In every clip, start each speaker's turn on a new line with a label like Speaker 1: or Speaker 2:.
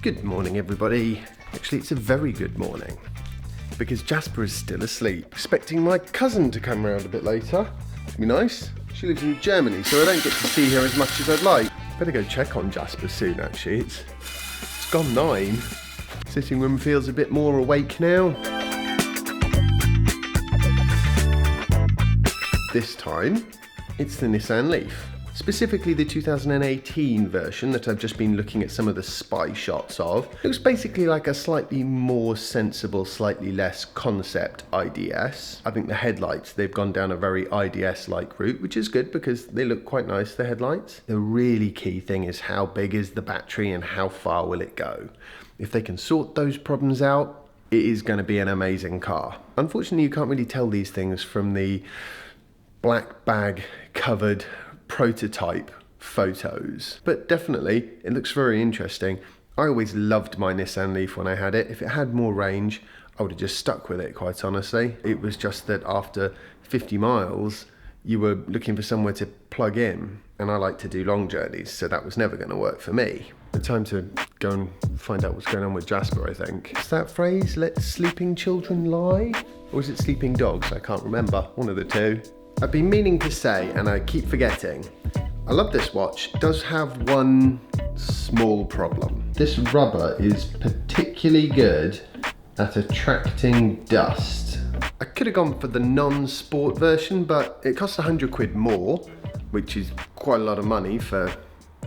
Speaker 1: Good morning, everybody. Actually, it's a very good morning because Jasper is still asleep. Expecting my cousin to come round a bit later. It'd be nice. She lives in Germany, so I don't get to see her as much as I'd like. Better go check on Jasper soon, actually. It's gone 9. Sitting room feels a bit more awake now. This time, it's the Nissan Leaf. Specifically the 2018 version that I've just been looking at some of the spy shots of. It looks basically like a slightly more sensible, slightly less concept IDS. I think the headlights, they've gone down a very IDS-like route, which is good because they look quite nice, the headlights. The really key thing is how big is the battery and how far will it go. If they can sort those problems out, it is going to be an amazing car. Unfortunately, you can't really tell these things from the black bag covered prototype photos, but definitely it looks very interesting. I always loved my Nissan Leaf when I had it. If it had more range, I would have just stuck with it, quite honestly. It was just that after 50 miles you were looking for somewhere to plug in, and I like to do long journeys, so that was never going to work for me. The time to go and find out what's going on with Jasper, I think. Is that phrase, let sleeping children lie? Or is it sleeping dogs? I can't remember, one of the two. I've been meaning to say, and I keep forgetting, I love this watch. It does have one small problem. This rubber is particularly good at attracting dust. I could have gone for the non-sport version, but it costs 100 quid more, which is quite a lot of money for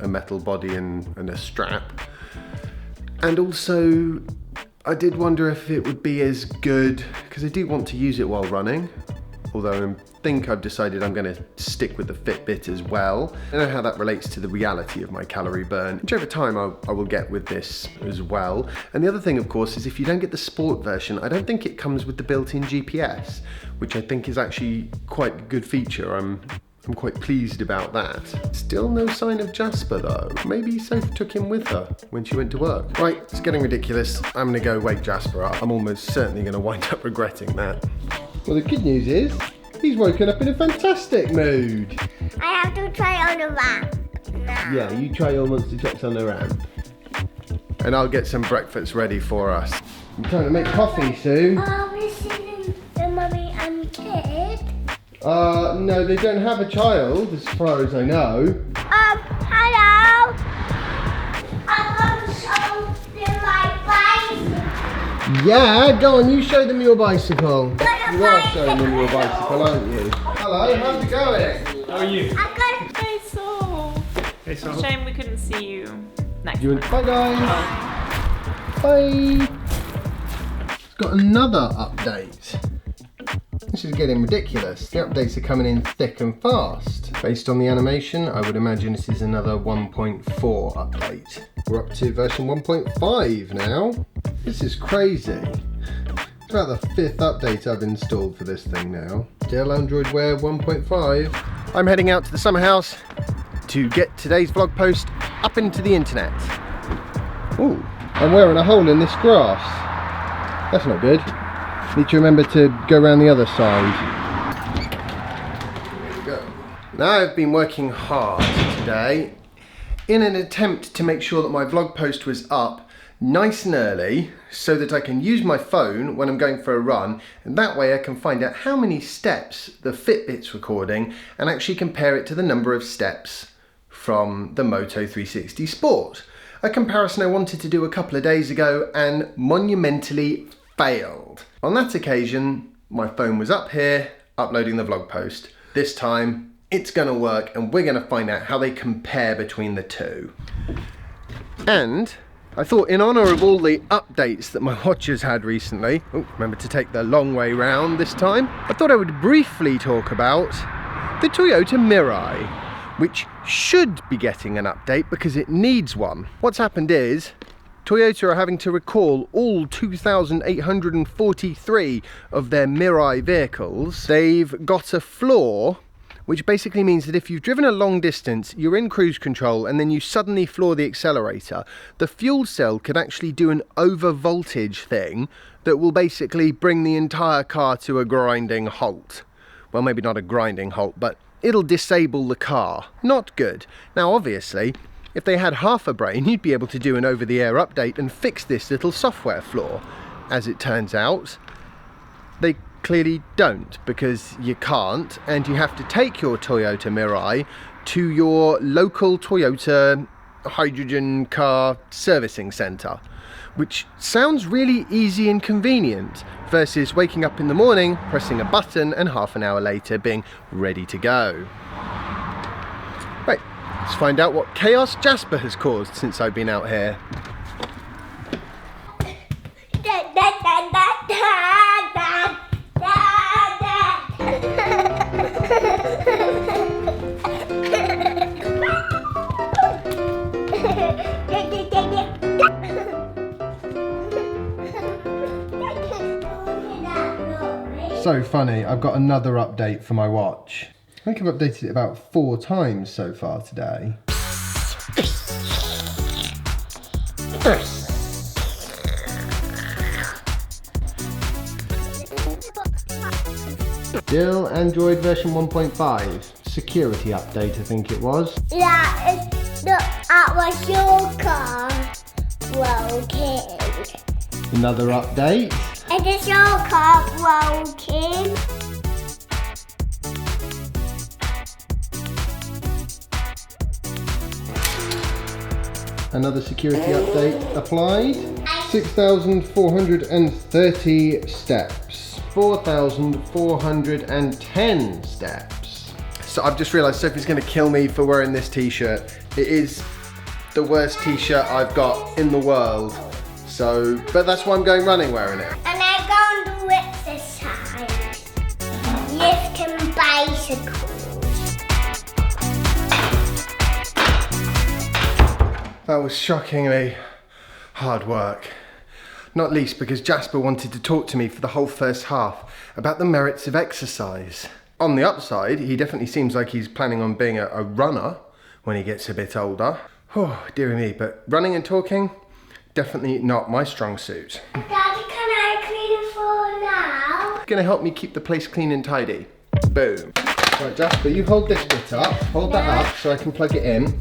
Speaker 1: a metal body and a strap. And also, I did wonder if it would be as good, because I do want to use it while running. Although I think I've decided I'm going to stick with the Fitbit as well. I don't know how that relates to the reality of my calorie burn, which over time I will get with this as well. And the other thing, of course, is if you don't get the sport version, I don't think it comes with the built-in GPS, which I think is actually quite a good feature. I'm quite pleased about that. Still no sign of Jasper though. Maybe Soph took him with her when she went to work. Right, it's getting ridiculous. I'm gonna go wake Jasper up. I'm almost certainly gonna wind up regretting that. Well, the good news is, he's woken up in a fantastic mood.
Speaker 2: I have to try on the ramp now.
Speaker 1: Yeah, you try your monster trucks on the ramp. And I'll get some breakfast ready for us. I'm trying to make coffee, Sue.
Speaker 2: Are we seeing the mummy and kid?
Speaker 1: No, they don't have a child, as far as I know.
Speaker 2: Hello. I want to show them my bicycle.
Speaker 1: Yeah, go on, you show them your bicycle. You are showing them your bicycle, aren't you? Hello, how's it going?
Speaker 3: How are you?
Speaker 2: I got it.
Speaker 4: Hey, Sol.
Speaker 3: Hey, Sol.
Speaker 4: Shame we couldn't see you next
Speaker 1: Bye guys. Bye. It's got another update. This is getting ridiculous. The updates are coming in thick and fast. Based on the animation, I would imagine this is another 1.4 update. We're up to version 1.5 now. This is crazy. It's about the 5th update I've installed for this thing now. Still Android Wear 1.5. I'm heading out to the summer house to get today's vlog post up into the internet. Ooh, I'm wearing a hole in this grass. That's not good. Need to remember to go around the other side. There we go. Now I've been working hard today in an attempt to make sure that my vlog post was up nice and early so that I can use my phone when I'm going for a run, and that way I can find out how many steps the Fitbit's recording and actually compare it to the number of steps from the Moto 360 Sport. A comparison I wanted to do a couple of days ago and monumentally failed. On that occasion, my phone was up here uploading the vlog post. This time, it's gonna work and we're gonna find out how they compare between the two. And I thought, in honour of all the updates that my watch has had recently, remember to take the long way round this time, I thought I would briefly talk about the Toyota Mirai, which should be getting an update because it needs one. What's happened is, Toyota are having to recall all 2,843 of their Mirai vehicles. They've got a flaw, which basically means that if you've driven a long distance, you're in cruise control and then you suddenly floor the accelerator, the fuel cell could actually do an over voltage thing that will basically bring the entire car to a grinding halt. Well, maybe not a grinding halt, but it'll disable the car. Not good. Now, obviously, If they had half a brain, you'd be able to do an over-the-air update and fix this little software flaw. As it turns out, they clearly don't, because you can't, and you have to take your Toyota Mirai to your local Toyota hydrogen car servicing centre, which sounds really easy and convenient, versus waking up in the morning, pressing a button, and half an hour later being ready to go. Right, let's find out what chaos Jasper has caused since I've been out here. So funny, I've got another update for my watch. I think I've updated it about 4 times so far today. Still Android version 1.5. Security update, I think it was.
Speaker 2: Yeah, that was your car broken.
Speaker 1: Another update.
Speaker 2: It is your car broken.
Speaker 1: Another security update applied. 6,430 steps. 4,410 steps. So I've just realised Sophie's going to kill me for wearing this t-shirt. It is the worst t-shirt I've got in the world. So, but that's why I'm going running wearing it.
Speaker 2: And I'm going to exercise. Lifting bicycles.
Speaker 1: That was shockingly hard work. Not least because Jasper wanted to talk to me for the whole first half about the merits of exercise. On the upside, he definitely seems like he's planning on being a runner when he gets a bit older. Oh, dearie me, but running and talking, definitely not my strong suit.
Speaker 2: Daddy, can I clean it for now?
Speaker 1: Gonna help me keep the place clean and tidy. Boom. Right, Jasper, you hold this bit up. Hold that up so I can plug it in.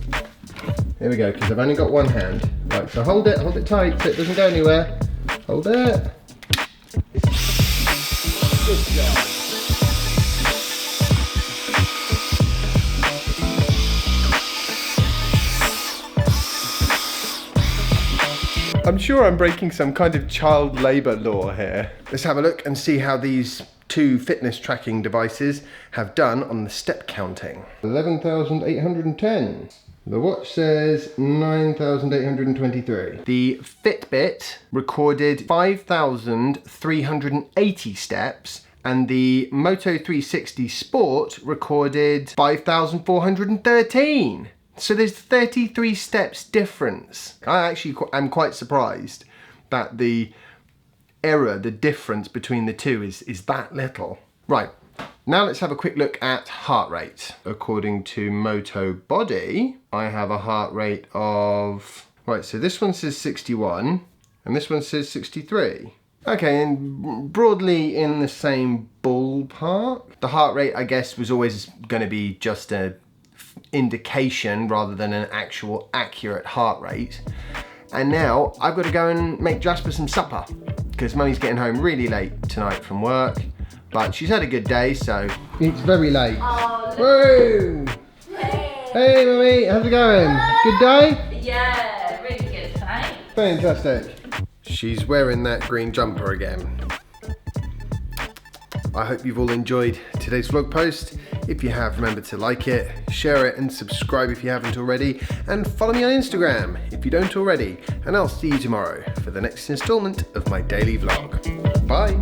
Speaker 1: Here we go, because I've only got one hand. Right, so hold it tight so it doesn't go anywhere. Hold it. Good job. I'm sure I'm breaking some kind of child labour law here. Let's have a look and see how these 2 fitness tracking devices have done on the step counting. 11,810. The watch says 9,823. The Fitbit recorded 5,380 steps, and the Moto 360 Sport recorded 5,413. So there's 33 steps difference. I actually am quite surprised that the error, the difference between the two is that little. Right, now let's have a quick look at heart rate. According to Moto Body, I have a heart rate of, right, so this one says 61 and this one says 63. Okay, and broadly in the same ballpark. The heart rate, I guess, was always going to be just a indication rather than an actual accurate heart rate. And now I've got to go and make Jasper some supper because Mummy's getting home really late tonight from work, but she's had a good day, so it's very late.
Speaker 4: Oh,
Speaker 1: whoa! Hey Mummy, how's it going? Good day?
Speaker 4: Yeah, really good, thanks.
Speaker 1: Fantastic. She's wearing that green jumper again. I hope you've all enjoyed today's vlog post. If you have, remember to like it, share it and subscribe if you haven't already, and follow me on Instagram if you don't already, and I'll see you tomorrow for the next installment of my daily vlog. Bye!